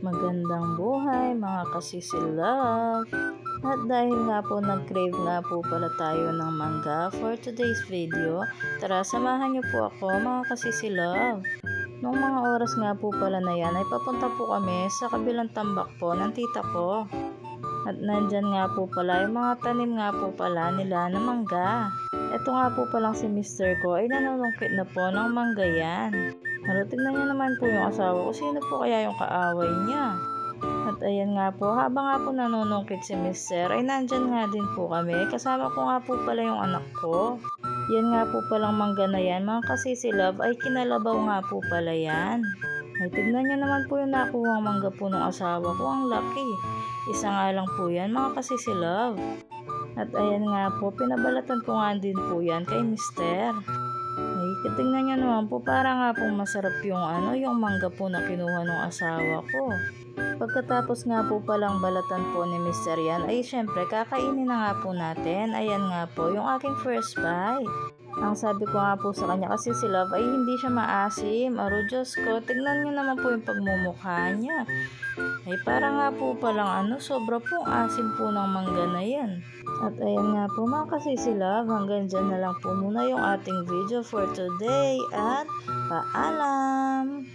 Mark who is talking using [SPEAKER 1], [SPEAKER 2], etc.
[SPEAKER 1] Magandang buhay mga kasisilab. At dahil nga po nag-crave nga po pala tayo ng mangga for today's video, tara samahan niyo po ako mga kasisilab. Noong mga oras nga po pala na yan ay papunta po kami sa kabilang tambak po ng tita ko. At nandyan nga po pala yung mga tanim nga po pala nila ng mangga. Ito nga po palang si Mr. ko ay nanunungkit na po ng mangga yan. Tingnan niyo naman po yung asawa ko, sino po kaya yung kaaway niya? At ayan nga po, habang nga po nanunungkit si Mr. ay nandyan nga din po kami. Kasama ko nga po pala yung anak ko. Yan nga po palang mangga na yan, mga kasisilab, ay kinalabaw nga po pala yan. Ay tignan niyo naman po yung nakuhang mangga po ng asawa ko, ang laki. Isa nga lang po yan mga kasisilab. At ayan nga po, pinabalatan ko nga din po yan kay Mr. Ay, tingnan niyo naman po, para nga pong masarap yung mangga po na kinuha ng asawa ko. Pagkatapos nga po palang balatan po ni Mr. yan, ay syempre kakainin na nga po natin. Ayan nga po, yung aking first bite. Ang sabi ko nga po sa kanya kasi si Love ay hindi siya maasim. Aro Diyos ko, tignan niyo naman po yung pagmumukha niya. Ay para nga po palang sobra pong asim po ng mangga na yan. At ayan nga po mga kasisilab, hanggang dyan na lang po muna yung ating video for today at paalam!